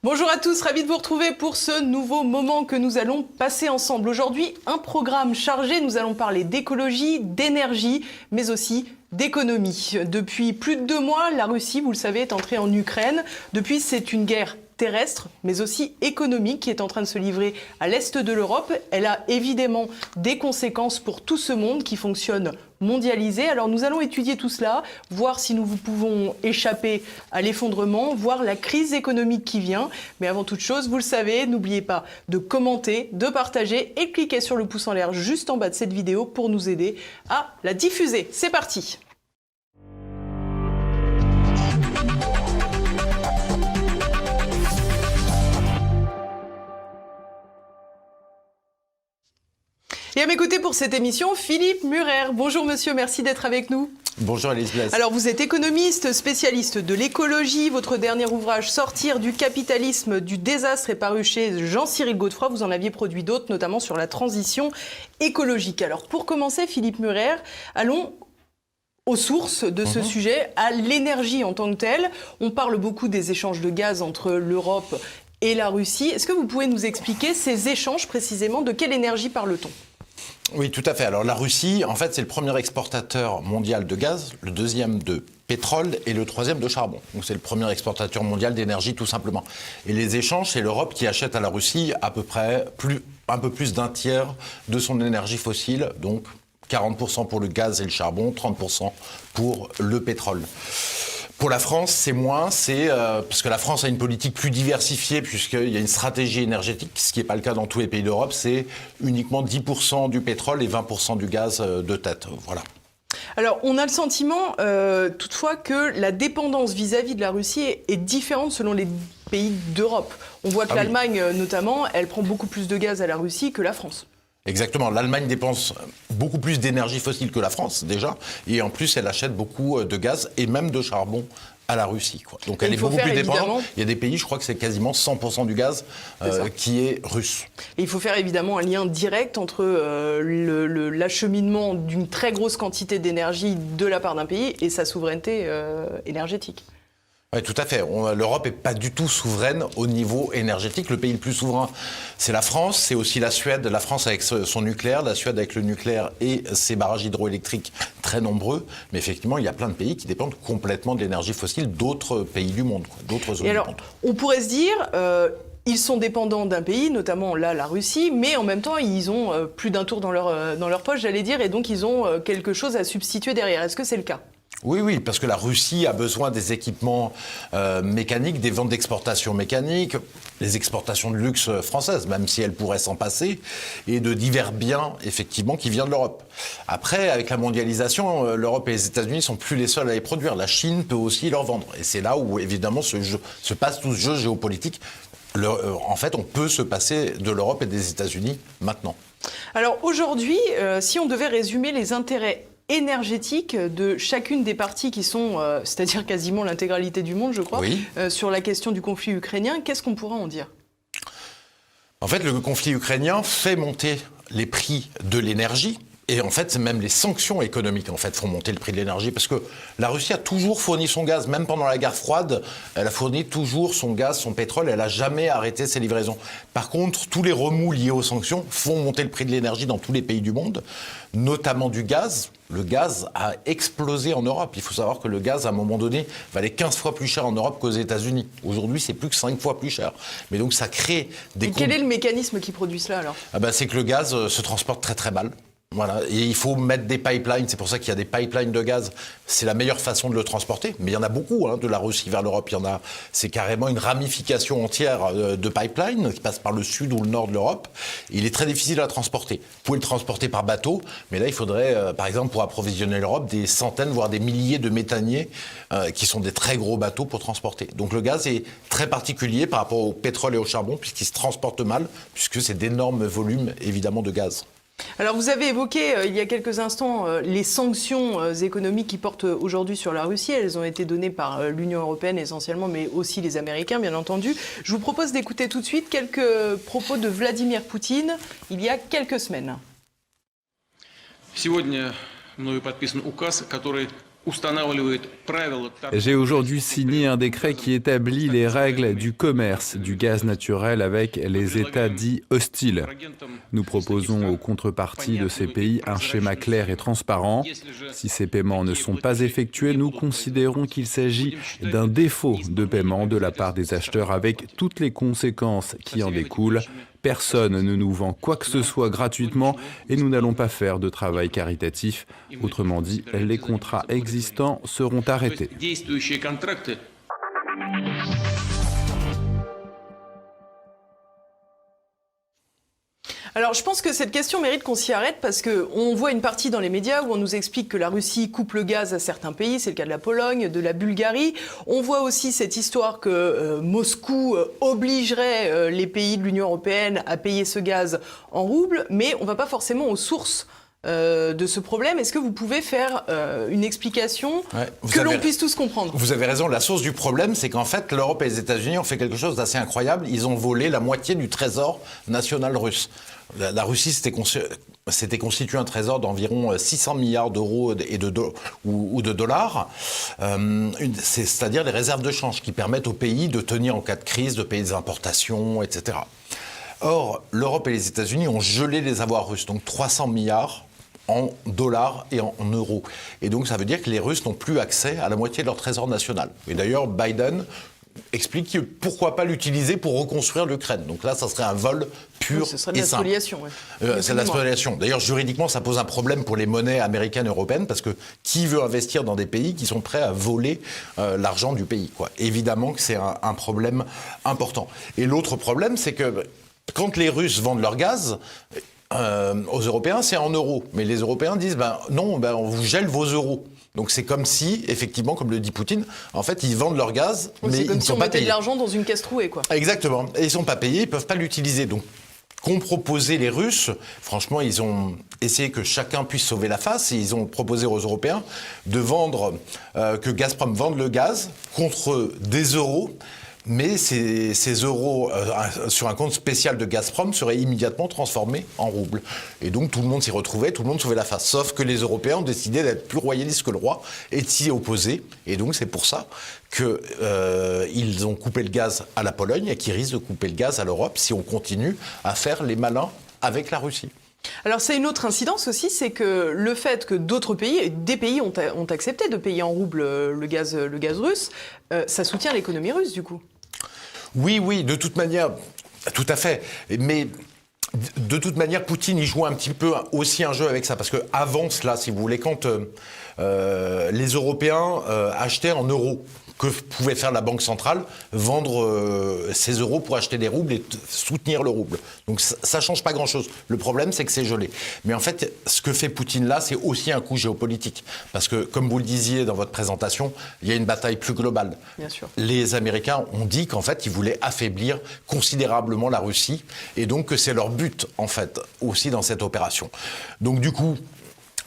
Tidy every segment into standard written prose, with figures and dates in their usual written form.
Bonjour à tous, ravi de vous retrouver pour ce nouveau moment que nous allons passer ensemble. Aujourd'hui, un programme chargé, nous allons parler d'écologie, d'énergie, mais aussi d'économie. Depuis plus de 2 mois, la Russie, vous le savez, est entrée en Ukraine. Depuis, c'est une guerre terrestre, mais aussi économique qui est en train de se livrer à l'est de l'Europe. Elle a évidemment des conséquences pour tout ce monde qui fonctionne mondialisé. Alors nous allons étudier tout cela, voir si nous pouvons échapper à l'effondrement, voir la crise économique qui vient. Mais avant toute chose, vous le savez, n'oubliez pas de commenter, de partager et de cliquer sur le pouce en l'air juste en bas de cette vidéo pour nous aider à la diffuser. C'est parti! Et à mes côtés pour cette émission, Philippe Murer. Bonjour monsieur, merci d'être avec nous. Bonjour Alice Blaise. Alors vous êtes économiste, spécialiste de l'écologie. Votre dernier ouvrage, Sortir du capitalisme du désastre, est paru chez Jean-Cyril Godefroy. Vous en aviez produit d'autres, notamment sur la transition écologique. Alors pour commencer, Philippe Murer, allons aux sources de ce sujet, à l'énergie en tant que telle. On parle beaucoup des échanges de gaz entre l'Europe et la Russie. Est-ce que vous pouvez nous expliquer ces échanges précisément? De quelle énergie parle-t-on? Oui, tout à fait. Alors la Russie, en fait, c'est le premier exportateur mondial de gaz, le deuxième de pétrole et le troisième de charbon. Donc c'est le premier exportateur mondial d'énergie, tout simplement. Et les échanges, c'est l'Europe qui achète à la Russie à peu près un peu plus d'un tiers de son énergie fossile, donc 40% pour le gaz et le charbon, 30% pour le pétrole. Pour la France, c'est moins, parce que la France a une politique plus diversifiée puisqu'il y a une stratégie énergétique, ce qui n'est pas le cas dans tous les pays d'Europe, c'est uniquement 10% du pétrole et 20% du gaz de tête. Voilà. Alors, on a le sentiment, toutefois, que la dépendance vis-à-vis de la Russie est différente selon les pays d'Europe. On voit que l'Allemagne, notamment, elle prend beaucoup plus de gaz à la Russie que la France. Exactement. L'Allemagne dépense beaucoup plus d'énergie fossile que la France, déjà. Et en plus, elle achète beaucoup de gaz et même de charbon à la Russie, quoi. Donc elle est beaucoup plus dépendante. Il y a des pays, je crois que c'est quasiment 100% du gaz qui est russe. Et il faut faire évidemment un lien direct entre l'acheminement d'une très grosse quantité d'énergie de la part d'un pays et sa souveraineté énergétique. Oui, tout à fait. L'Europe n'est pas du tout souveraine au niveau énergétique. Le pays le plus souverain, c'est la France, c'est aussi la Suède. La France avec son nucléaire, la Suède avec le nucléaire et ses barrages hydroélectriques très nombreux. Mais effectivement, il y a plein de pays qui dépendent complètement de l'énergie fossile d'autres pays du monde, d'autres zones du monde. On pourrait se dire... ils sont dépendants d'un pays, notamment là la Russie, mais en même temps ils ont plus d'un tour dans leur poche, j'allais dire, et donc ils ont quelque chose à substituer derrière. Est-ce que c'est le cas ? Oui, parce que la Russie a besoin des équipements mécaniques, des ventes d'exportation mécaniques, les exportations de luxe françaises, même si elles pourraient s'en passer, et de divers biens, effectivement, qui viennent de l'Europe. Après, avec la mondialisation, l'Europe et les États-Unis ne sont plus les seuls à les produire. La Chine peut aussi leur vendre. Et c'est là où, évidemment, se passe tout ce jeu géopolitique. En fait, on peut se passer de l'Europe et des États-Unis maintenant. Alors aujourd'hui, si on devait résumer les intérêts énergétiques de chacune des parties qui sont, c'est-à-dire quasiment l'intégralité du monde, je crois, sur la question du conflit ukrainien, qu'est-ce qu'on pourra en dire ? En fait, le conflit ukrainien fait monter les prix de l'énergie. Et en fait, même les sanctions économiques font monter le prix de l'énergie parce que la Russie a toujours fourni son gaz, même pendant la guerre froide, elle a fourni toujours son gaz, son pétrole, elle n'a jamais arrêté ses livraisons. Par contre, tous les remous liés aux sanctions font monter le prix de l'énergie dans tous les pays du monde, notamment du gaz. Le gaz a explosé en Europe. Il faut savoir que le gaz, à un moment donné, valait 15 fois plus cher en Europe qu'aux États-Unis. Aujourd'hui, c'est plus que 5 fois plus cher. Mais donc, ça crée des... Et quel est le mécanisme qui produit cela alors ? C'est que le gaz se transporte très très mal. Voilà, et il faut mettre des pipelines, c'est pour ça qu'il y a des pipelines de gaz, c'est la meilleure façon de le transporter, mais il y en a beaucoup de la Russie vers l'Europe, c'est carrément une ramification entière de pipelines qui passe par le sud ou le nord de l'Europe, et il est très difficile à transporter. Vous pouvez le transporter par bateau, mais là il faudrait, par exemple pour approvisionner l'Europe, des centaines, voire des milliers de méthaniers, qui sont des très gros bateaux pour transporter. Donc le gaz est très particulier par rapport au pétrole et au charbon, puisqu'il se transporte mal, puisque c'est d'énormes volumes évidemment de gaz. Alors vous avez évoqué il y a quelques instants les sanctions économiques qui portent aujourd'hui sur la Russie. Elles ont été données par l'Union européenne essentiellement, mais aussi les Américains bien entendu. Je vous propose d'écouter tout de suite quelques propos de Vladimir Poutine il y a quelques semaines. Сегодня мною подписан указ, который J'ai aujourd'hui signé un décret qui établit les règles du commerce du gaz naturel avec les États dits hostiles. Nous proposons aux contreparties de ces pays un schéma clair et transparent. Si ces paiements ne sont pas effectués, nous considérons qu'il s'agit d'un défaut de paiement de la part des acheteurs avec toutes les conséquences qui en découlent. Personne ne nous vend quoi que ce soit gratuitement et nous n'allons pas faire de travail caritatif. Autrement dit, les contrats existants seront arrêtés. Alors, je pense que cette question mérite qu'on s'y arrête parce qu'on voit une partie dans les médias où on nous explique que la Russie coupe le gaz à certains pays, c'est le cas de la Pologne, de la Bulgarie. On voit aussi cette histoire que Moscou obligerait les pays de l'Union européenne à payer ce gaz en roubles, mais on ne va pas forcément aux sources de ce problème. Est-ce que vous pouvez faire une explication que l'on puisse tous comprendre? Vous avez raison, la source du problème, c'est qu'en fait, l'Europe et les États-Unis ont fait quelque chose d'assez incroyable. Ils ont volé la moitié du trésor national russe. La Russie s'était constitué un trésor d'environ 600 milliards d'euros ou de dollars, c'est-à-dire les réserves de change qui permettent au pays de tenir en cas de crise, de payer des importations, etc. Or, l'Europe et les États-Unis ont gelé les avoirs russes, donc 300 milliards en dollars et en euros. Et donc ça veut dire que les Russes n'ont plus accès à la moitié de leur trésor national. Et d'ailleurs, Biden explique que pourquoi pas l'utiliser pour reconstruire l'Ukraine. Donc là, ça serait un vol pur ce serait de et la simple. spoliation. C'est de la spoliation. D'ailleurs, juridiquement, ça pose un problème pour les monnaies américaines et européennes parce que qui veut investir dans des pays qui sont prêts à voler l'argent du pays, quoi. Évidemment que c'est un problème important. Et l'autre problème, c'est que quand les Russes vendent leur gaz aux Européens, c'est en euros. Mais les Européens disent non, on vous gèle vos euros. Donc c'est comme si, effectivement, comme le dit Poutine, en fait, ils vendent leur gaz, mais ils ne sont pas payés. C'est comme si on mettait de l'argent dans une caisse trouée, quoi. Exactement. Et ils ne sont pas payés, ils ne peuvent pas l'utiliser. Donc, qu'ont proposé les Russes, franchement, ils ont essayé que chacun puisse sauver la face et ils ont proposé aux Européens de vendre, que Gazprom vende le gaz contre des euros. Mais ces euros sur un compte spécial de Gazprom seraient immédiatement transformés en roubles. Et donc tout le monde s'y retrouvait, tout le monde sauvait la face. Sauf que les Européens ont décidé d'être plus royalistes que le roi et de s'y opposer. Et donc c'est pour ça qu'ils ont coupé le gaz à la Pologne et qu'ils risquent de couper le gaz à l'Europe si on continue à faire les malins avec la Russie. Alors c'est une autre incidence aussi, c'est que le fait que d'autres pays, des pays ont accepté de payer en roubles le gaz russe, ça soutient l'économie russe du coup. Oui, de toute manière, tout à fait. Mais de toute manière, Poutine, il joue un petit peu aussi un jeu avec ça. Parce qu'avant cela, si vous voulez, quand les Européens achetaient en euros, que pouvait faire la Banque centrale? Vendre ses euros pour acheter des roubles et soutenir le rouble. Donc ça ne change pas grand-chose. Le problème, c'est que c'est gelé. Mais en fait, ce que fait Poutine là, c'est aussi un coup géopolitique. Parce que, comme vous le disiez dans votre présentation, il y a une bataille plus globale. Bien sûr. Les Américains ont dit qu'en fait, ils voulaient affaiblir considérablement la Russie. Et donc que c'est leur but, en fait, aussi dans cette opération. Donc du coup,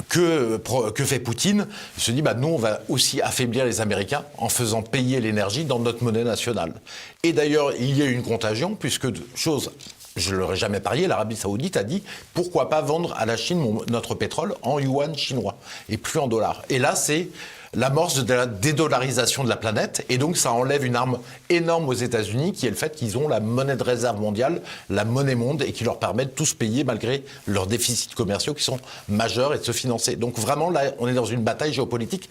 que fait Poutine? Il se dit, nous, on va aussi affaiblir les Américains en faisant payer l'énergie dans notre monnaie nationale. Et d'ailleurs, il y a eu une contagion, puisque, je ne l'aurais jamais parié, l'Arabie Saoudite a dit, pourquoi pas vendre à la Chine notre pétrole en yuan chinois, et plus en dollars. Et là, c'est l'amorce de la dédollarisation de la planète, et donc ça enlève une arme énorme aux États-Unis, qui est le fait qu'ils ont la monnaie de réserve mondiale, la monnaie monde, et qui leur permet de tous payer malgré leurs déficits commerciaux qui sont majeurs et de se financer. Donc vraiment, là, on est dans une bataille géopolitique,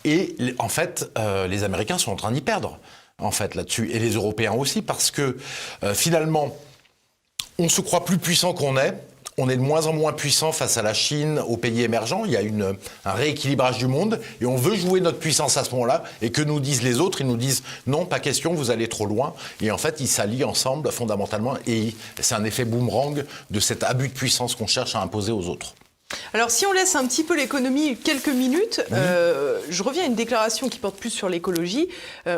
et en fait, les Américains sont en train d'y perdre, en fait, là-dessus, et les Européens aussi, parce que finalement, on se croit plus puissant qu'on est. On est de moins en moins puissant face à la Chine, aux pays émergents. Il y a un rééquilibrage du monde et on veut jouer notre puissance à ce moment-là. Et que nous disent les autres? Ils nous disent non, pas question, vous allez trop loin. Et en fait, ils s'allient ensemble fondamentalement. Et c'est un effet boomerang de cet abus de puissance qu'on cherche à imposer aux autres. Alors, si on laisse un petit peu l'économie quelques minutes, je reviens à une déclaration qui porte plus sur l'écologie.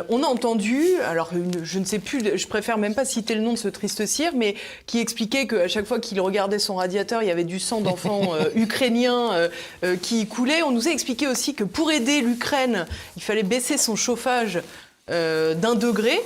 On a entendu, alors je ne sais plus, je préfère même pas citer le nom de ce triste cire, mais qui expliquait qu'à chaque fois qu'il regardait son radiateur, il y avait du sang d'enfants ukrainiens qui coulait. On nous a expliqué aussi que pour aider l'Ukraine, il fallait baisser son chauffage d'1 degré.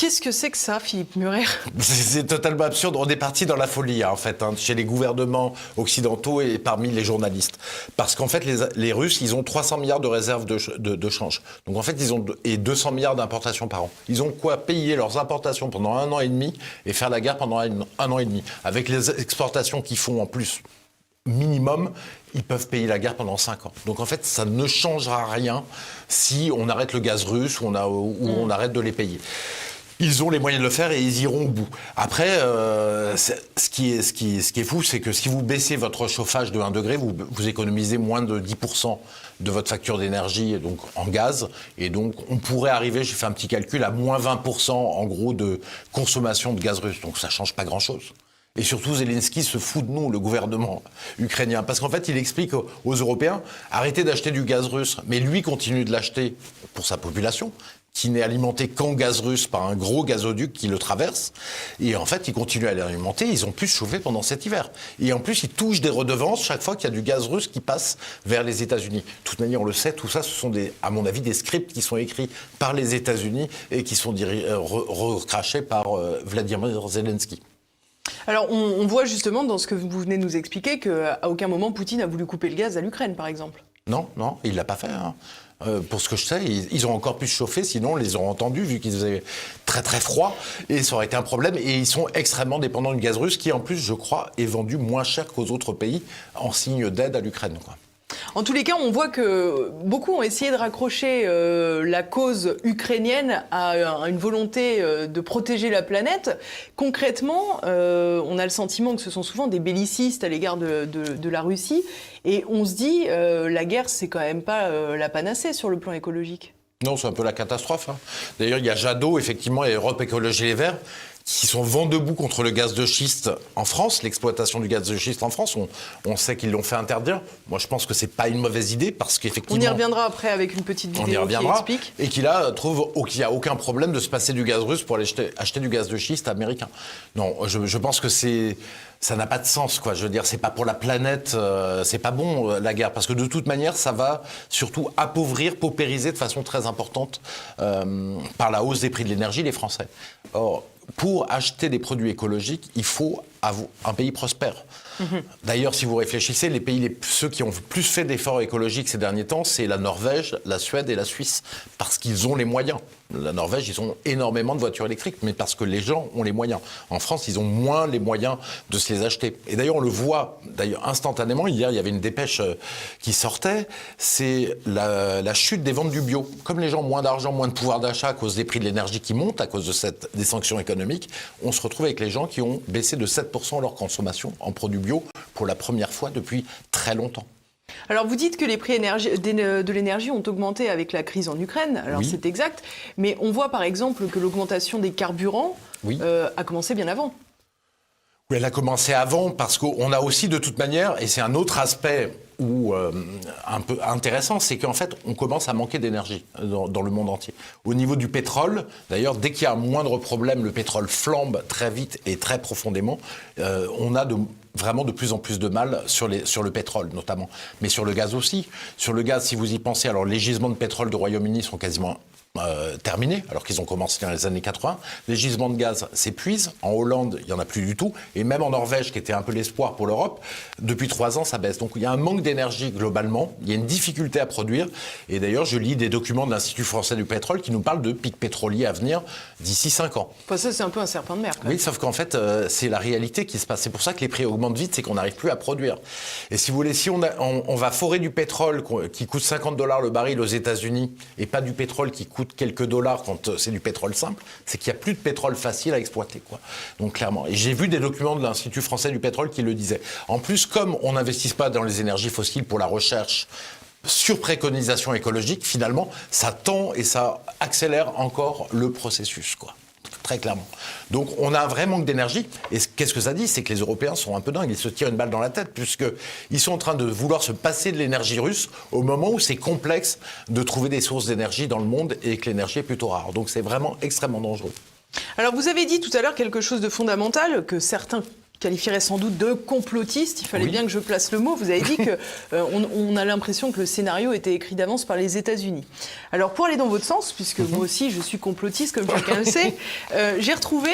Qu'est-ce que c'est que ça, Philippe Murer? C'est totalement absurde. On est parti dans la folie, en fait, chez les gouvernements occidentaux et parmi les journalistes. Parce qu'en fait, les Russes, ils ont 300 milliards de réserves de change. Donc en fait, ils ont 200 milliards d'importations par an. Ils ont quoi payer leurs importations pendant 1 an et demi et faire la guerre pendant un an et demi. Avec les exportations qu'ils font en plus minimum, ils peuvent payer la guerre pendant 5 ans. Donc en fait, ça ne changera rien si on arrête le gaz russe ou on arrête de les payer. Ils ont les moyens de le faire et ils iront au bout. Après, ce qui est fou, c'est que si vous baissez votre chauffage de 1 degré, vous économisez moins de 10% de votre facture d'énergie donc en gaz. Et donc, on pourrait arriver, j'ai fait un petit calcul, à moins 20% en gros de consommation de gaz russe. Donc, ça ne change pas grand-chose. Et surtout, Zelensky se fout de nous, le gouvernement ukrainien. Parce qu'en fait, il explique aux Européens, arrêtez d'acheter du gaz russe. Mais lui continue de l'acheter pour sa population, qui n'est alimenté qu'en gaz russe par un gros gazoduc qui le traverse. Et en fait, ils continuent à l'alimenter. Ils ont pu se chauffer pendant cet hiver. Et en plus, ils touchent des redevances chaque fois qu'il y a du gaz russe qui passe vers les États-Unis. De toute manière, on le sait, tout ça, ce sont, à mon avis, des scripts qui sont écrits par les États-Unis et qui sont recrachés par Vladimir Zelensky. Alors, on voit justement dans ce que vous venez de nous expliquer qu'à aucun moment Poutine a voulu couper le gaz à l'Ukraine, par exemple. Non, il ne l'a pas fait. Pour ce que je sais, ils ont encore pu se chauffer, sinon on les aurait entendus, vu qu'ils faisaient très très froid, et ça aurait été un problème. Et ils sont extrêmement dépendants du gaz russe, qui en plus, je crois, est vendu moins cher qu'aux autres pays, en signe d'aide à l'Ukraine, quoi. En tous les cas, on voit que beaucoup ont essayé de raccrocher la cause ukrainienne à une volonté de protéger la planète. Concrètement, on a le sentiment que ce sont souvent des bellicistes à l'égard de la Russie. Et on se dit, la guerre, c'est quand même pas la panacée sur le plan écologique. Non, c'est un peu la catastrophe. D'ailleurs, il y a Jadot, effectivement, et Europe Écologie Les Verts, qui sont vent debout contre le gaz de schiste en France, l'exploitation du gaz de schiste en France. On sait qu'ils l'ont fait interdire. Moi, je pense que c'est pas une mauvaise idée parce qu'effectivement... On y reviendra après avec une petite vidéo qui explique. Et qu'il trouve qu'il n'y a aucun problème de se passer du gaz russe pour aller acheter du gaz de schiste américain. Non, je pense que ça n'a pas de sens, quoi. Je veux dire, c'est pas pour la planète, c'est pas bon, la guerre. Parce que de toute manière, ça va surtout appauvrir, paupériser de façon très importante par la hausse des prix de l'énergie les Français. Or, pour acheter des produits écologiques, il faut un pays prospère. D'ailleurs, si vous réfléchissez, ceux qui ont plus fait d'efforts écologiques ces derniers temps, c'est la Norvège, la Suède et la Suisse, parce qu'ils ont les moyens. La Norvège, ils ont énormément de voitures électriques, mais parce que les gens ont les moyens. En France, ils ont moins les moyens de se les acheter. Et d'ailleurs, on le voit instantanément. Hier, il y avait une dépêche qui sortait. C'est la chute des ventes du bio. Comme les gens ont moins d'argent, moins de pouvoir d'achat à cause des prix de l'énergie qui montent, à cause des sanctions économiques, on se retrouve avec les gens qui ont baissé de 7% leur consommation en produits bio pour la première fois depuis très longtemps. Alors vous dites que les prix de l'énergie ont augmenté avec la crise en Ukraine, alors oui. C'est exact, mais on voit par exemple que l'augmentation des carburants a commencé bien avant. Oui, elle a commencé avant parce qu'on a aussi de toute manière, et c'est un autre aspect un peu intéressant, c'est qu'en fait on commence à manquer d'énergie dans le monde entier. Au niveau du pétrole, d'ailleurs, dès qu'il y a un moindre problème, le pétrole flambe très vite et très profondément. On a vraiment de plus en plus de mal sur le pétrole notamment, mais sur le gaz aussi. Sur le gaz, si vous y pensez, alors les gisements de pétrole du Royaume-Uni sont quasiment terminés, alors qu'ils ont commencé dans les années 80. Les gisements de gaz s'épuisent. En Hollande, il n'y en a plus du tout. Et même en Norvège, qui était un peu l'espoir pour l'Europe, depuis 3 ans, ça baisse. Donc il y a un manque d'énergie globalement. Il y a une difficulté à produire. Et d'ailleurs, je lis des documents de l'Institut français du pétrole qui nous parlent de pics pétroliers à venir d'ici 5 ans. Enfin, ça, c'est un peu un serpent de mer. Oui, sauf qu'en fait, c'est la réalité qui se passe. C'est pour ça que les prix augmentent vite, c'est qu'on n'arrive plus à produire. Et si vous voulez, si on va forer du pétrole qui coûte $50 le baril aux États-Unis et pas du pétrole qui coûte quelques dollars quand c'est du pétrole simple, c'est qu'il n'y a plus de pétrole facile à exploiter, quoi. Donc clairement. Et j'ai vu des documents de l'Institut français du pétrole qui le disaient. En plus, comme on n'investit pas dans les énergies fossiles pour la recherche sur préconisation écologique, finalement, ça tend et ça accélère encore le processus, quoi. Très clairement. Donc on a un vrai manque d'énergie. Et qu'est-ce que ça dit? C'est que les Européens sont un peu dingues. Ils se tirent une balle dans la tête puisqu'ils sont en train de vouloir se passer de l'énergie russe au moment où c'est complexe de trouver des sources d'énergie dans le monde et que l'énergie est plutôt rare. Donc c'est vraiment extrêmement dangereux. Alors vous avez dit tout à l'heure quelque chose de fondamental que certains qualifierais sans doute de complotiste. Il fallait bien que je place le mot. Vous avez dit qu'on a l'impression que le scénario était écrit d'avance par les États-Unis. Alors, pour aller dans votre sens, puisque moi aussi je suis complotiste, comme chacun le sait, j'ai retrouvé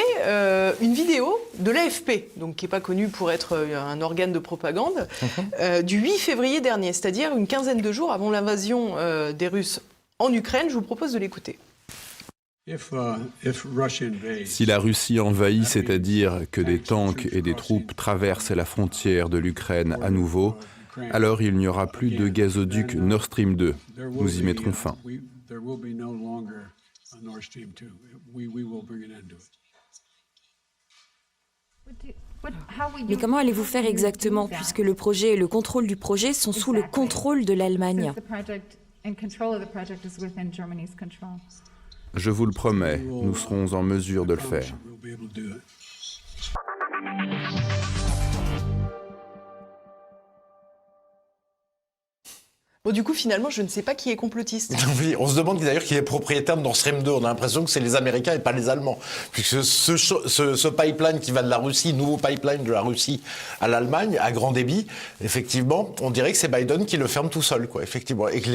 une vidéo de l'AFP, donc qui n'est pas connue pour être un organe de propagande, du 8 février dernier, c'est-à-dire une quinzaine de jours avant l'invasion des Russes en Ukraine. Je vous propose de l'écouter. Si la Russie envahit, c'est-à-dire que des tanks et des troupes traversent la frontière de l'Ukraine à nouveau, alors il n'y aura plus de gazoduc Nord Stream 2. Nous y mettrons fin. Mais comment allez-vous faire exactement, puisque le projet et le contrôle du projet sont sous le contrôle de l'Allemagne ? Je vous le promets, nous serons en mesure de le faire. Bon, du coup, finalement, je ne sais pas qui est complotiste. Oui, on se demande d'ailleurs qui est propriétaire de Nord Stream 2. On a l'impression que c'est les Américains et pas les Allemands. Puisque ce pipeline qui va de la Russie, nouveau pipeline de la Russie à l'Allemagne, à grand débit, effectivement, on dirait que c'est Biden qui le ferme tout seul, quoi, effectivement. Et que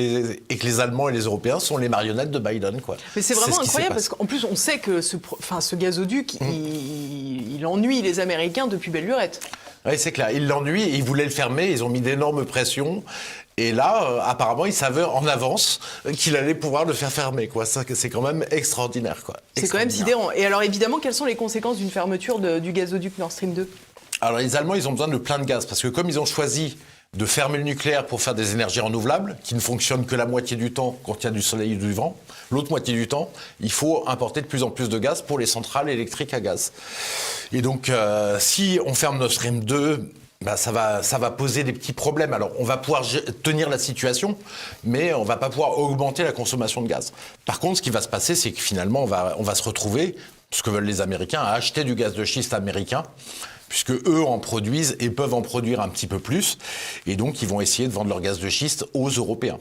les Allemands et les Européens sont les marionnettes de Biden, quoi. Mais c'est vraiment incroyable, parce qu'en plus, on sait que ce gazoduc, il ennuie les Américains depuis belle lurette. Oui, c'est clair. Il l'ennuie et ils voulaient le fermer. Ils ont mis d'énormes pressions. Et là, apparemment, ils savaient en avance qu'il allait pouvoir le faire fermer, quoi. Ça, c'est quand même extraordinaire, quoi. C'est quand même sidérant. Et alors, évidemment, quelles sont les conséquences d'une fermeture du gazoduc Nord Stream 2 ? Alors, les Allemands, ils ont besoin de plein de gaz. Parce que comme ils ont choisi de fermer le nucléaire pour faire des énergies renouvelables, qui ne fonctionnent que la moitié du temps quand il y a du soleil et du vent, l'autre moitié du temps, il faut importer de plus en plus de gaz pour les centrales électriques à gaz. Et donc, si on ferme Nord Stream 2... ça va poser des petits problèmes. Alors, on va pouvoir tenir la situation, mais on va pas pouvoir augmenter la consommation de gaz. Par contre, ce qui va se passer, c'est que finalement, on va se retrouver, ce que veulent les Américains, à acheter du gaz de schiste américain, puisque eux en produisent et peuvent en produire un petit peu plus. Et donc, ils vont essayer de vendre leur gaz de schiste aux Européens.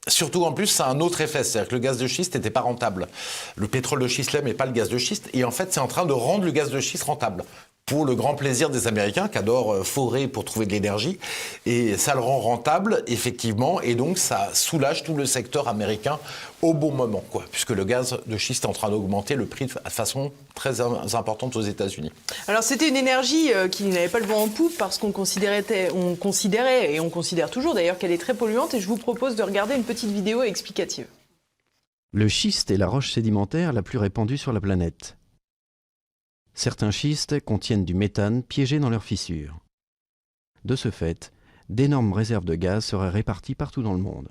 Surtout, en plus, ça a un autre effet, c'est-à-dire que le gaz de schiste n'était pas rentable. Le pétrole de schiste l'est, mais pas le gaz de schiste. Et en fait, c'est en train de rendre le gaz de schiste rentable, pour le grand plaisir des Américains qui adorent forer pour trouver de l'énergie. Et ça le rend rentable, effectivement, et donc ça soulage tout le secteur américain au bon moment, quoi, puisque le gaz de schiste est en train d'augmenter le prix de façon très importante aux États-Unis. Alors c'était une énergie qui n'avait pas le vent en poupe parce qu'on considérait, et on considère toujours d'ailleurs, qu'elle est très polluante, et je vous propose de regarder une petite vidéo explicative. Le schiste est la roche sédimentaire la plus répandue sur la planète. Certains schistes contiennent du méthane piégé dans leurs fissures. De ce fait, d'énormes réserves de gaz seraient réparties partout dans le monde.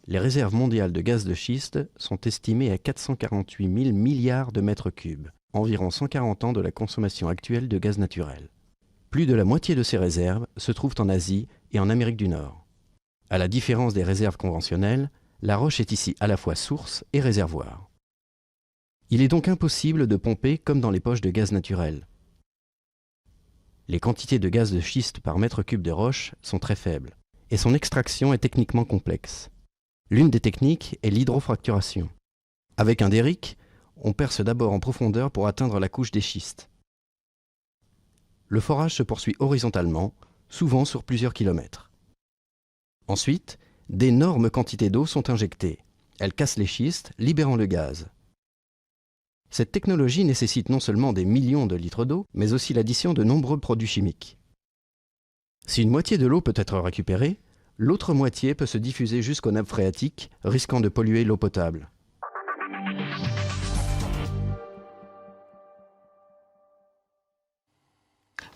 Les réserves mondiales de gaz de schiste sont estimées à 448 000 milliards de mètres cubes, environ 140 ans de la consommation actuelle de gaz naturel. Plus de la moitié de ces réserves se trouvent en Asie et en Amérique du Nord. À la différence des réserves conventionnelles, la roche est ici à la fois source et réservoir. Il est donc impossible de pomper comme dans les poches de gaz naturel. Les quantités de gaz de schiste par mètre cube de roche sont très faibles, et son extraction est techniquement complexe. L'une des techniques est l'hydrofracturation. Avec un derrick, on perce d'abord en profondeur pour atteindre la couche des schistes. Le forage se poursuit horizontalement, souvent sur plusieurs kilomètres. Ensuite, d'énormes quantités d'eau sont injectées. Elles cassent les schistes, libérant le gaz. Cette technologie nécessite non seulement des millions de litres d'eau, mais aussi l'addition de nombreux produits chimiques. Si une moitié de l'eau peut être récupérée, l'autre moitié peut se diffuser jusqu'aux nappes phréatiques, risquant de polluer l'eau potable.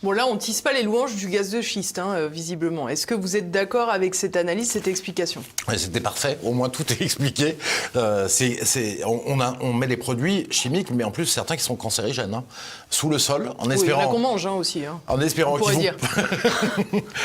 Bon, là, on ne tisse pas les louanges du gaz de schiste, visiblement. Est-ce que vous êtes d'accord avec cette analyse, cette explication ? Ouais, c'était parfait, au moins tout est expliqué. On met des produits chimiques, mais en plus certains qui sont cancérigènes, sous le sol, en espérant... Oui, il y en a qu'on mange aussi. En espérant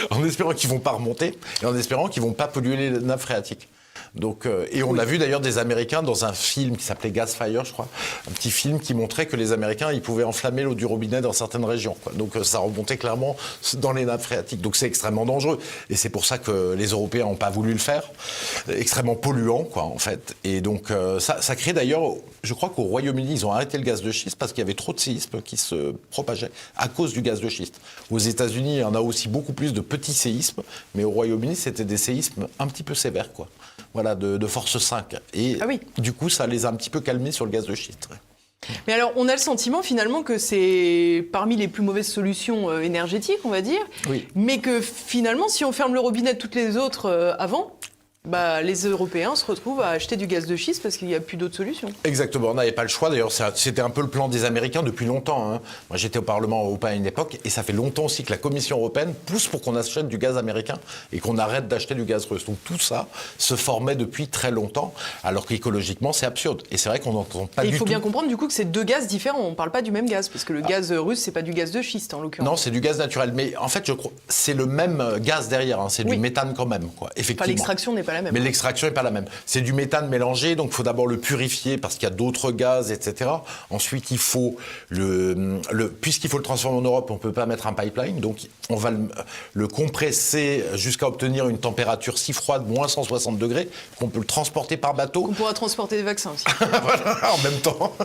en espérant qu'ils ne vont pas remonter, et en espérant qu'ils ne vont pas polluer les nappes phréatiques. Donc, et on a vu d'ailleurs des Américains dans un film qui s'appelait Gasfire, je crois, un petit film qui montrait que les Américains, ils pouvaient enflammer l'eau du robinet dans certaines régions, quoi. Donc ça remontait clairement dans les nappes phréatiques. Donc c'est extrêmement dangereux. Et c'est pour ça que les Européens n'ont pas voulu le faire. Extrêmement polluant, quoi, en fait. Et donc ça crée d'ailleurs, je crois qu'au Royaume-Uni, ils ont arrêté le gaz de schiste parce qu'il y avait trop de séismes qui se propageaient à cause du gaz de schiste. Aux États-Unis, il y en a aussi beaucoup plus de petits séismes, mais au Royaume-Uni, c'était des séismes un petit peu sévères, quoi. Voilà, de force 5. Et du coup, ça les a un petit peu calmés sur le gaz de schiste. Ouais. Mais alors, on a le sentiment finalement que c'est parmi les plus mauvaises solutions énergétiques, on va dire, mais que finalement, si on ferme le robinet de toutes les autres avant, les Européens se retrouvent à acheter du gaz de schiste parce qu'il n'y a plus d'autres solutions. Exactement, on n'avait pas le choix. D'ailleurs, c'était un peu le plan des Américains depuis longtemps, hein. Moi, j'étais au Parlement européen à une époque, et ça fait longtemps aussi que la Commission européenne pousse pour qu'on achète du gaz américain et qu'on arrête d'acheter du gaz russe. Donc tout ça se formait depuis très longtemps, alors qu'écologiquement, c'est absurde. Et c'est vrai qu'on n'entend pas du tout. Il faut bien comprendre du coup que c'est deux gaz différents. On ne parle pas du même gaz, parce que le gaz russe, c'est pas du gaz de schiste en l'occurrence. Non, c'est du gaz naturel. Mais en fait, je crois c'est le même gaz derrière. Hein. C'est du méthane quand même, quoi. Effectivement. Enfin, l'extraction n'est pas la même. Mais l'extraction n'est pas la même. C'est du méthane mélangé, donc il faut d'abord le purifier parce qu'il y a d'autres gaz, etc. Ensuite, il faut puisqu'il faut le transformer en Europe, on ne peut pas mettre un pipeline, donc on va le compresser jusqu'à obtenir une température si froide, moins 160 degrés, qu'on peut le transporter par bateau. On pourra transporter des vaccins aussi. Voilà, en même temps,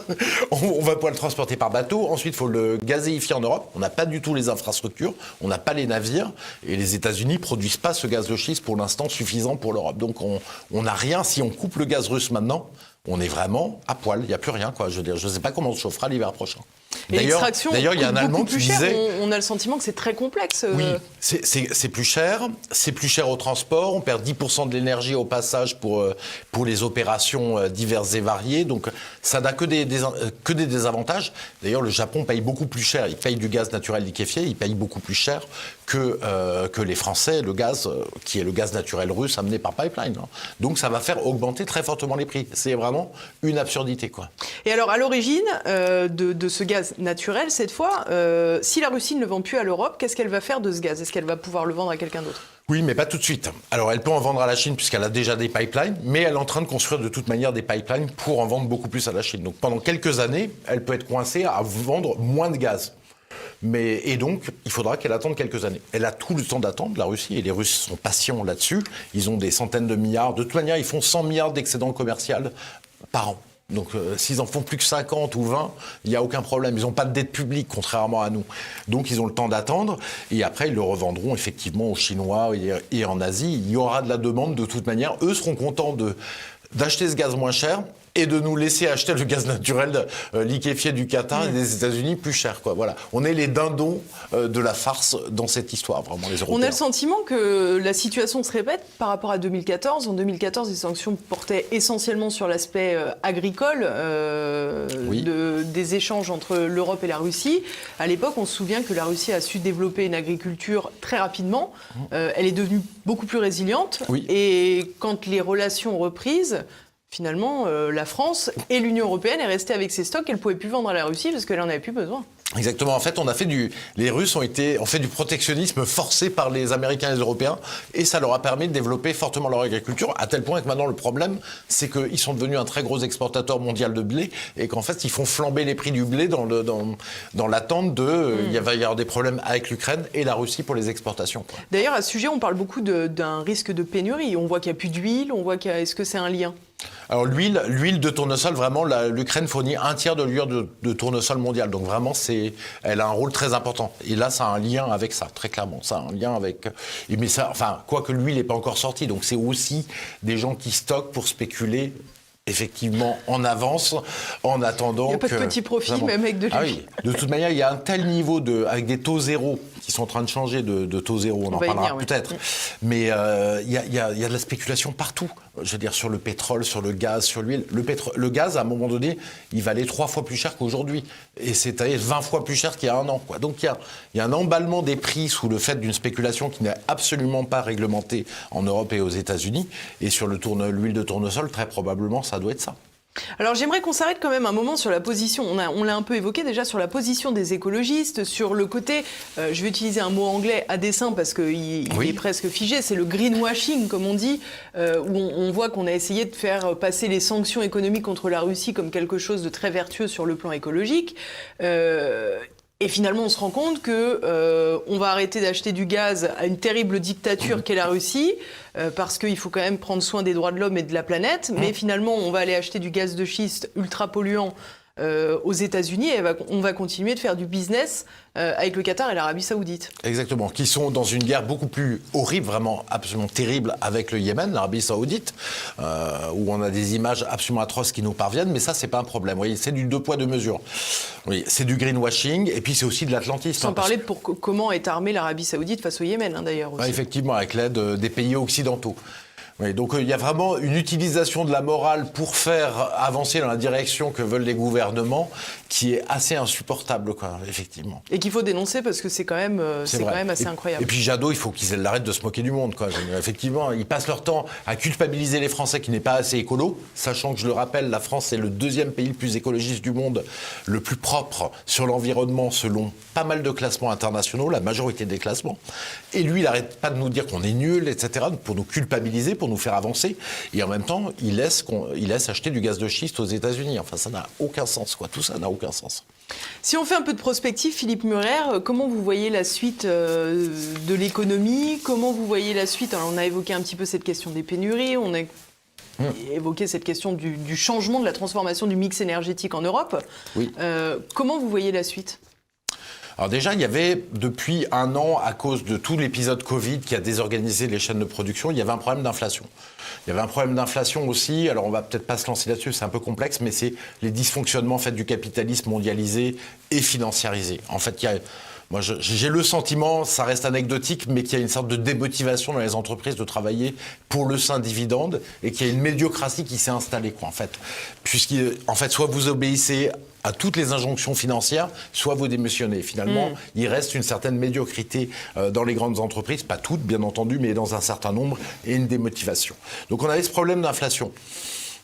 on va pouvoir le transporter par bateau. Ensuite, il faut le gazéifier en Europe. On n'a pas du tout les infrastructures, on n'a pas les navires, et les États-Unis ne produisent pas ce gaz de schiste pour l'instant suffisant pour l'Europe. Donc on n'a rien. Si on coupe le gaz russe maintenant, on est vraiment à poil. Il n'y a plus rien, quoi. Je veux dire, je ne sais pas comment on se chauffera l'hiver prochain. D'ailleurs, il y a un Allemand qui disait... On a le sentiment que c'est très complexe. Oui, c'est plus cher. C'est plus cher au transport. On perd 10% de l'énergie au passage pour les opérations diverses et variées. Donc, ça n'a que des désavantages. D'ailleurs, le Japon paye beaucoup plus cher. Il paye du gaz naturel liquéfié. Il paye beaucoup plus cher que les Français, le gaz, qui est le gaz naturel russe amené par pipeline. Donc, ça va faire augmenter très fortement les prix. C'est vraiment une absurdité, quoi. Et alors, à l'origine de ce gaz naturel, cette fois, si la Russie ne le vend plus à l'Europe, qu'est-ce qu'elle va faire de ce gaz? Est-ce qu'elle va pouvoir le vendre à quelqu'un d'autre? Oui, mais pas tout de suite. Alors, elle peut en vendre à la Chine puisqu'elle a déjà des pipelines, mais elle est en train de construire de toute manière des pipelines pour en vendre beaucoup plus à la Chine. Donc, pendant quelques années, elle peut être coincée à vendre moins de gaz. Et donc, il faudra qu'elle attende quelques années. Elle a tout le temps d'attendre, la Russie, et les Russes sont patients là-dessus. Ils ont des centaines de milliards. De toute manière, ils font 100 milliards d'excédent commercial par an. Donc, s'ils en font plus que 50 ou 20, il n'y a aucun problème. Ils n'ont pas de dette publique, contrairement à nous. Donc, ils ont le temps d'attendre. Et après, ils le revendront effectivement aux Chinois et en Asie. Il y aura de la demande de toute manière. Eux seront contents d'acheter ce gaz moins cher et de nous laisser acheter le gaz naturel liquéfié du Qatar et des États-Unis plus cher, quoi. Voilà. On est les dindons de la farce dans cette histoire, vraiment, les Européens. On a le sentiment que la situation se répète par rapport à 2014. En 2014, les sanctions portaient essentiellement sur l'aspect agricole des échanges entre l'Europe et la Russie. À l'époque, on se souvient que la Russie a su développer une agriculture très rapidement. Elle est devenue beaucoup plus résiliente. Oui. Et quand les relations ont repris, finalement, la France et l'Union européenne est restée avec ses stocks qu'elle ne pouvait plus vendre à la Russie parce qu'elle n'en avait plus besoin. Exactement. En fait, les Russes ont fait du protectionnisme forcé par les Américains et les Européens, et ça leur a permis de développer fortement leur agriculture, à tel point que maintenant, le problème, c'est qu'ils sont devenus un très gros exportateur mondial de blé, et qu'en fait, ils font flamber les prix du blé dans l'attente il va y avoir des problèmes avec l'Ukraine et la Russie pour les exportations, quoi. D'ailleurs, à ce sujet, on parle beaucoup d'un risque de pénurie. On voit qu'il n'y a plus d'huile, est-ce que c'est un lien ? Alors l'huile de tournesol, vraiment, l'Ukraine fournit un tiers de l'huile de tournesol mondial. Donc vraiment, elle a un rôle très important. Et là, ça a un lien avec ça, très clairement. Ça a un lien avec... Mais ça, enfin, quoique l'huile n'est pas encore sortie. Donc c'est aussi des gens qui stockent pour spéculer effectivement en avance, en attendant. Il n'y a pas de petit profit, même avec de l'huile. Ah oui. De toute manière, il y a un tel niveau avec des taux zéro qui sont en train de changer de taux zéro, on en parlera peut-être. Mais il y a de la spéculation partout. Je veux dire, sur le pétrole, sur le gaz, sur l'huile. Le gaz, à un moment donné, il valait 3 fois plus cher qu'aujourd'hui. Et c'est 20 fois plus cher qu'il y a un an, quoi. Donc il y a un emballement des prix sous le fait d'une spéculation qui n'est absolument pas réglementée en Europe et aux États-Unis. Et sur l'huile de tournesol, très probablement, ça doit être ça. Alors j'aimerais qu'on s'arrête quand même un moment sur la position, on l'a un peu évoqué déjà, sur la position des écologistes, sur le côté, je vais utiliser un mot anglais à dessein parce qu'il est presque figé, c'est le greenwashing comme on dit, où on voit qu'on a essayé de faire passer les sanctions économiques contre la Russie comme quelque chose de très vertueux sur le plan écologique. Et finalement, on se rend compte que on va arrêter d'acheter du gaz à une terrible dictature qu'est la Russie, parce qu'il faut quand même prendre soin des droits de l'homme et de la planète. Mais finalement, on va aller acheter du gaz de schiste ultra polluant aux États-Unis et on va continuer de faire du business avec le Qatar et l'Arabie Saoudite. Exactement, qui sont dans une guerre beaucoup plus horrible, vraiment absolument terrible avec le Yémen, l'Arabie Saoudite, où on a des images absolument atroces qui nous parviennent, mais ça, c'est pas un problème. Vous voyez, c'est du deux poids, deux mesures. Oui, c'est du greenwashing, et puis c'est aussi de l'atlantisme. Sans parler de comment est armée l'Arabie Saoudite face au Yémen, d'ailleurs. Aussi. Effectivement, avec l'aide des pays occidentaux. Oui, donc il y a vraiment une utilisation de la morale pour faire avancer dans la direction que veulent les gouvernements qui est assez insupportable, quoi, effectivement. Et qu'il faut dénoncer parce que c'est quand même assez incroyable. Et puis Jadot, il faut qu'ils arrêtent de se moquer du monde, quoi. Effectivement, ils passent leur temps à culpabiliser les Français qui n'est pas assez écolo, sachant que, je le rappelle, la France est le deuxième pays le plus écologiste du monde, le plus propre sur l'environnement selon pas mal de classements internationaux, la majorité des classements. Et lui, il n'arrête pas de nous dire qu'on est nul, etc., pour nous culpabiliser, pour nous faire avancer. Et en même temps, il laisse acheter du gaz de schiste aux États-Unis. Enfin, ça n'a aucun sens, quoi. Tout ça n'a aucun sens. Si on fait un peu de prospective, Philippe Murer, comment vous voyez la suite de l'économie? Comment vous voyez la suite? Alors, on a évoqué un petit peu cette question des pénuries, on a évoqué cette question du changement, de la transformation du mix énergétique en Europe. Oui. Comment vous voyez la suite? Alors déjà, il y avait depuis un an, à cause de tout l'épisode Covid qui a désorganisé les chaînes de production, il y avait un problème d'inflation. Il y avait un problème d'inflation aussi, alors on va peut-être pas se lancer là-dessus, c'est un peu complexe, mais c'est les dysfonctionnements faits du capitalisme mondialisé et financiarisé. En fait, moi, j'ai le sentiment, ça reste anecdotique, mais qu'il y a une sorte de démotivation dans les entreprises de travailler pour le saint dividende et qu'il y a une médiocratie qui s'est installée, quoi, en fait. Puisqu'en fait, soit vous obéissez à toutes les injonctions financières, soit vous démissionnez. Finalement, il reste une certaine médiocrité dans les grandes entreprises, pas toutes, bien entendu, mais dans un certain nombre, et une démotivation. Donc on avait ce problème d'inflation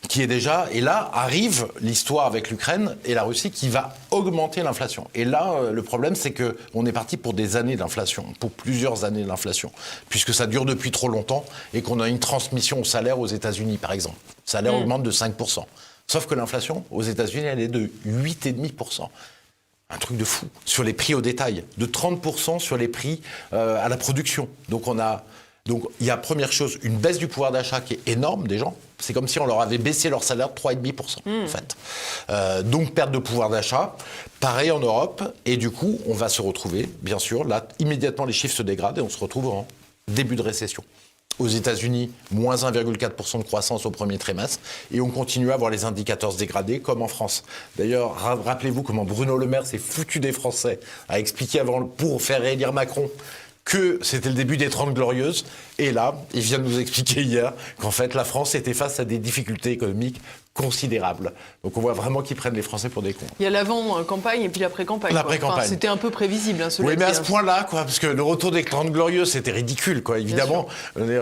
qui est déjà, et là arrive l'histoire avec l'Ukraine et la Russie qui va augmenter l'inflation. Et là, le problème, c'est qu'on est parti pour des années d'inflation, pour plusieurs années d'inflation, puisque ça dure depuis trop longtemps et qu'on a une transmission au salaire aux États-Unis, par exemple. Le salaire augmente de 5%. Sauf que l'inflation, aux États-Unis, elle est de 8,5%. Un truc de fou. Sur les prix au détail. De 30% sur les prix à la production. Donc il y a, première chose, une baisse du pouvoir d'achat qui est énorme des gens. C'est comme si on leur avait baissé leur salaire de 3,5%, en fait. Donc, perte de pouvoir d'achat. Pareil en Europe. Et du coup, on va se retrouver, bien sûr, là, immédiatement, les chiffres se dégradent et on se retrouve en début de récession. Aux États-Unis, moins 1,4% de croissance au premier trimestre. Et on continue à voir les indicateurs se dégrader, comme en France. D'ailleurs, rappelez-vous comment Bruno Le Maire s'est foutu des Français, a expliqué pour faire réélire Macron que c'était le début des 30 Glorieuses. Et là, il vient de nous expliquer hier qu'en fait, la France était face à des difficultés économiques considérables. Donc on voit vraiment qu'ils prennent les Français pour des cons. Il y a l'avant-campagne et puis l'après-campagne. L'après-campagne. Enfin, c'était un peu prévisible. Oui, mais à ce point-là, quoi, parce que le retour des 30 Glorieuses, c'était ridicule, quoi. Évidemment,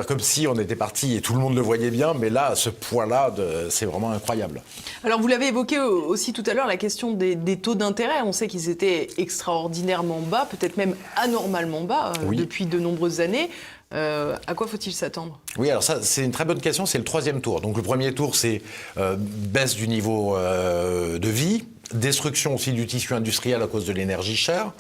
comme si on était parti et tout le monde le voyait bien, mais là, à ce point-là, c'est vraiment incroyable. Alors, vous l'avez évoqué aussi tout à l'heure, la question des taux d'intérêt. On sait qu'ils étaient extraordinairement bas, peut-être même anormalement bas depuis de nombreuses années. À quoi faut-il s'attendre? Oui, alors ça, c'est une très bonne question. C'est le troisième tour. Donc le premier tour, c'est baisse du niveau de vie, destruction aussi du tissu industriel à cause de l'énergie chère,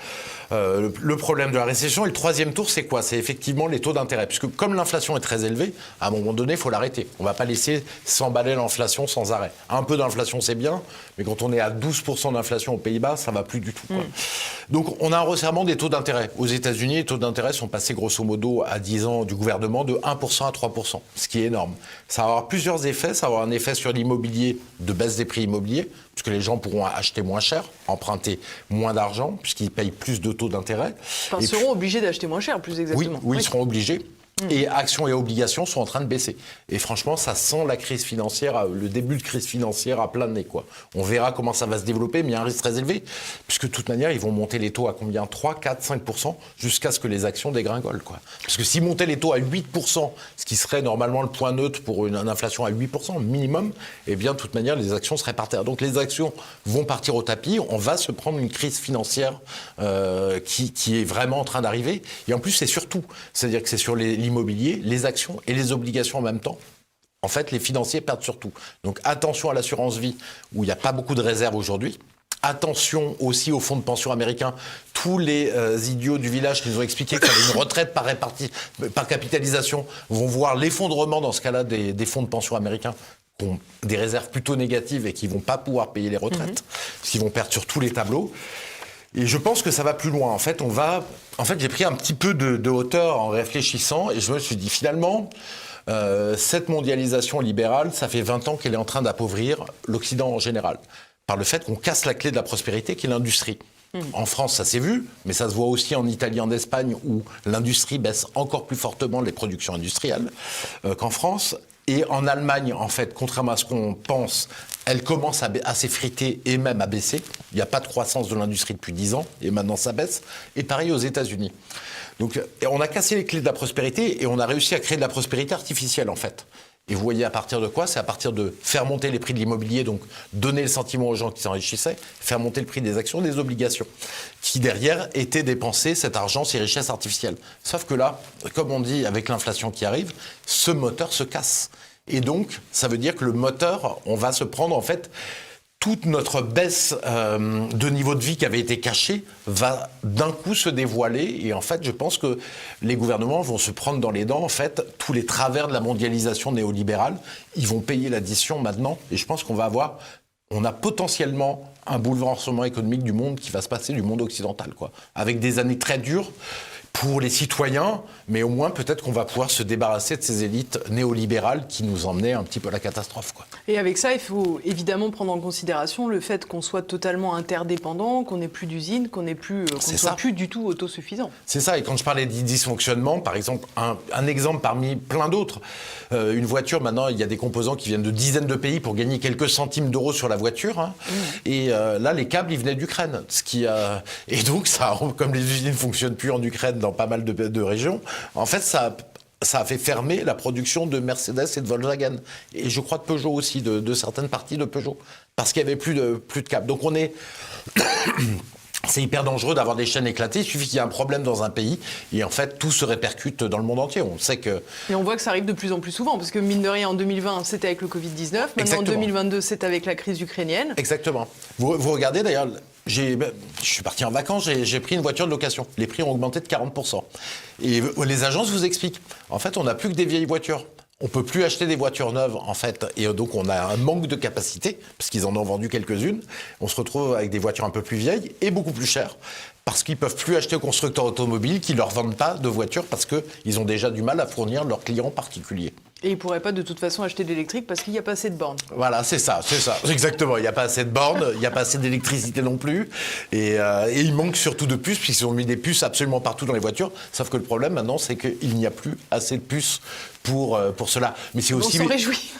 le problème de la récession. Et le troisième tour, c'est quoi? C'est effectivement les taux d'intérêt. Puisque comme l'inflation est très élevée, à un moment donné, il faut l'arrêter. On ne va pas laisser s'emballer l'inflation sans arrêt. Un peu d'inflation, c'est bien, mais quand on est à 12% d'inflation aux Pays-Bas, ça ne va plus du tout, quoi. Donc on a un resserrement des taux d'intérêt. Aux États-Unis, les taux d'intérêt sont passés grosso modo à 10 ans du gouvernement de 1% à 3%, ce qui est énorme. Ça va avoir plusieurs effets. Ça va avoir un effet sur l'immobilier, de baisse des prix immobiliers, puisque les gens pourront acheter moins cher, emprunter moins d'argent, puisqu'ils payent plus de taux d'intérêt. Enfin, seront obligés d'acheter moins cher, plus exactement. Oui, ils seront obligés. Et actions et obligations sont en train de baisser. Et franchement, ça sent la crise financière, le début de crise financière à plein nez, quoi. On verra comment ça va se développer, mais il y a un risque très élevé, puisque de toute manière, ils vont monter les taux à combien ? 3, 4, 5%, jusqu'à ce que les actions dégringolent, quoi. Parce que s'ils montaient les taux à 8%, ce qui serait normalement le point neutre pour une inflation à 8% minimum, eh bien, de toute manière, les actions seraient par terre. Donc les actions vont partir au tapis, on va se prendre une crise financière qui est vraiment en train d'arriver. Et en plus, c'est surtout, c'est-à-dire que c'est sur l'immobilier, les actions et les obligations en même temps. En fait, les financiers perdent surtout. Donc attention à l'assurance vie, où il n'y a pas beaucoup de réserves aujourd'hui. Attention aussi aux fonds de pension américains. Tous les idiots du village qui nous ont expliqué qu'il y avait une retraite par capitalisation vont voir l'effondrement dans ce cas-là des fonds de pension américains qui ont des réserves plutôt négatives et qui ne vont pas pouvoir payer les retraites, parce qu'ils vont perdre sur tous les tableaux. Et je pense que ça va plus loin. En fait, j'ai pris un petit peu de hauteur en réfléchissant et je me suis dit finalement, cette mondialisation libérale, ça fait 20 ans qu'elle est en train d'appauvrir l'Occident en général, par le fait qu'on casse la clé de la prospérité qui est l'industrie. En France, ça s'est vu, mais ça se voit aussi en Italie, en Espagne, où l'industrie baisse encore plus fortement les productions industrielles qu'en France. Et en Allemagne, en fait, contrairement à ce qu'on pense, elle commence à s'effriter et même à baisser. Il n'y a pas de croissance de l'industrie depuis 10 ans, et maintenant ça baisse. Et pareil aux États-Unis. Donc on a cassé les clés de la prospérité et on a réussi à créer de la prospérité artificielle, en fait. Et vous voyez à partir de quoi ? C'est à partir de faire monter les prix de l'immobilier, donc donner le sentiment aux gens qui s'enrichissaient, faire monter le prix des actions, des obligations, qui derrière étaient dépensés, cet argent, ces richesses artificielles. Sauf que là, comme on dit, avec l'inflation qui arrive, ce moteur se casse. Et donc, ça veut dire que le moteur, on va se prendre en fait toute notre baisse de niveau de vie qui avait été cachée va d'un coup se dévoiler. Et en fait, je pense que les gouvernements vont se prendre dans les dents, en fait, tous les travers de la mondialisation néolibérale. Ils vont payer l'addition maintenant. Et je pense qu'on a potentiellement un bouleversement économique du monde qui va se passer, du monde occidental, quoi. Avec des années très dures pour les citoyens, mais au moins peut-être qu'on va pouvoir se débarrasser de ces élites néolibérales qui nous emmenaient un petit peu à la catastrophe, quoi. Et avec ça, il faut évidemment prendre en considération le fait qu'on soit totalement interdépendant, qu'on n'ait plus d'usines, qu'on ne soit plus du tout autosuffisant. C'est ça, et quand je parlais de dysfonctionnement, par exemple, un exemple parmi plein d'autres, une voiture, maintenant, il y a des composants qui viennent de dizaines de pays pour gagner quelques centimes d'euros sur la voiture, hein. Et là, les câbles, ils venaient d'Ukraine. Et donc, comme les usines ne fonctionnent plus en Ukraine, dans pas mal de régions, en fait, ça a fait fermer la production de Mercedes et de Volkswagen. Et je crois de Peugeot aussi, de certaines parties de Peugeot, parce qu'il n'y avait plus de câbles. Donc c'est hyper dangereux d'avoir des chaînes éclatées. Il suffit qu'il y ait un problème dans un pays et en fait, tout se répercute dans le monde entier. On sait que... Et on voit que ça arrive de plus en plus souvent, parce que mine de rien, en 2020, c'était avec le Covid-19. Maintenant, Exactement. en 2022, c'est avec la crise ukrainienne. Exactement. Vous regardez d'ailleurs... Je suis parti en vacances, j'ai pris une voiture de location. Les prix ont augmenté de 40%. Et les agences vous expliquent. En fait, on n'a plus que des vieilles voitures. On ne peut plus acheter des voitures neuves, en fait. Et donc, on a un manque de capacité, parce qu'ils en ont vendu quelques-unes. On se retrouve avec des voitures un peu plus vieilles et beaucoup plus chères, parce qu'ils ne peuvent plus acheter aux constructeurs automobiles qui ne leur vendent pas de voitures, parce qu'ils ont déjà du mal à fournir leurs clients particuliers. Et ils ne pourraient pas de toute façon acheter de l'électrique parce qu'il n'y a pas assez de bornes. Voilà, c'est ça, exactement. Il n'y a pas assez de bornes, il n'y a pas assez d'électricité non plus. Et il manque surtout de puces, puisqu'ils ont mis des puces absolument partout dans les voitures. Sauf que le problème maintenant, c'est qu'il n'y a plus assez de puces pour cela. Mais c'est aussi... On s'en réjouit.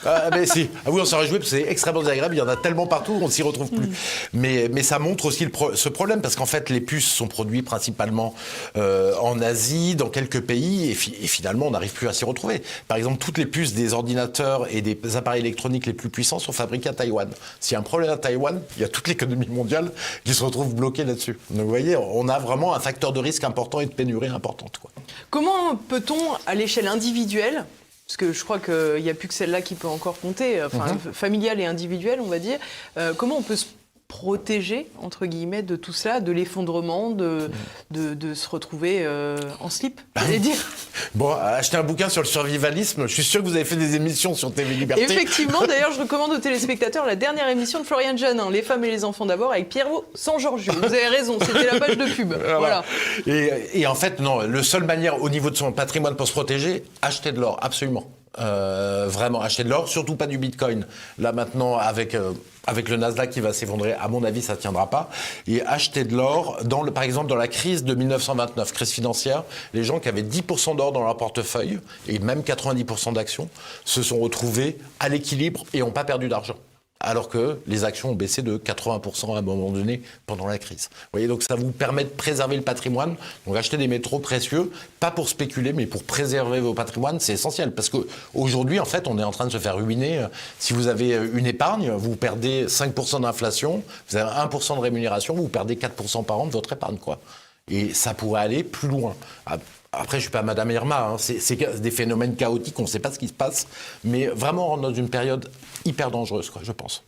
Oui, on s'en réjouit, parce que c'est extrêmement désagréable. Il y en a tellement partout, on ne s'y retrouve plus. Mais ça montre aussi ce problème, parce qu'en fait, les puces sont produites principalement en Asie, dans quelques pays, et finalement, on n'arrive plus à s'y retrouver. Par exemple, toutes les puces des ordinateurs et des appareils électroniques les plus puissants sont fabriqués à Taïwan. S'il y a un problème à Taïwan, il y a toute l'économie mondiale qui se retrouve bloquée là-dessus. Donc vous voyez, on a vraiment un facteur de risque important et de pénurie importante, quoi. Comment peut-on, à l'échelle individuelle, parce que je crois qu'il n'y a plus que celle-là qui peut encore compter, familiale et individuelle, on va dire, comment on peut se protéger, entre guillemets, de tout cela, de l'effondrement, de se retrouver en slip, j'allais dire. Bon, achetez un bouquin sur le survivalisme. Je suis sûr que vous avez fait des émissions sur TV Liberté. Effectivement, d'ailleurs, je recommande aux téléspectateurs la dernière émission de Florian Janin, Les femmes et les enfants d'abord, avec Pierrot San Giorgio. Vous avez raison, c'était la page de pub. Voilà. Et en fait, non, la seule manière au niveau de son patrimoine pour se protéger, acheter de l'or, absolument. Vraiment, acheter de l'or, surtout pas du bitcoin. Là maintenant, avec le Nasdaq qui va s'effondrer, à mon avis, ça ne tiendra pas. Et acheter de l'or, par exemple, dans la crise de 1929, crise financière, les gens qui avaient 10% d'or dans leur portefeuille, et même 90% d'actions, se sont retrouvés à l'équilibre et n'ont pas perdu d'argent. Alors que les actions ont baissé de 80% à un moment donné pendant la crise. Vous voyez, donc ça vous permet de préserver le patrimoine. Donc acheter des métaux précieux, pas pour spéculer, mais pour préserver vos patrimoines, c'est essentiel. Parce qu'aujourd'hui, en fait, on est en train de se faire ruiner. Si vous avez une épargne, vous perdez 5% d'inflation, vous avez 1% de rémunération, vous perdez 4% par an de votre épargne, quoi. Et ça pourrait aller plus loin. Après, je ne suis pas Madame Irma, c'est des phénomènes chaotiques, on ne sait pas ce qui se passe, mais vraiment on rentre dans une période hyper dangereuse, quoi, je pense.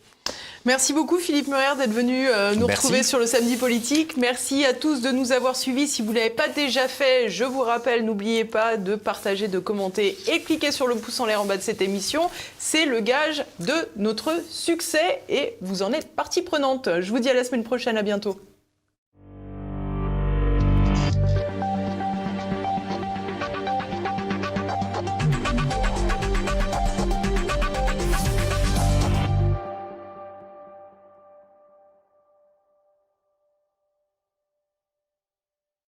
Merci beaucoup Philippe Meurer d'être venu nous retrouver sur le Samedi Politique. Merci à tous de nous avoir suivis. Si vous ne l'avez pas déjà fait, je vous rappelle, n'oubliez pas de partager, de commenter et cliquer sur le pouce en l'air en bas de cette émission. C'est le gage de notre succès et vous en êtes partie prenante. Je vous dis à la semaine prochaine, à bientôt.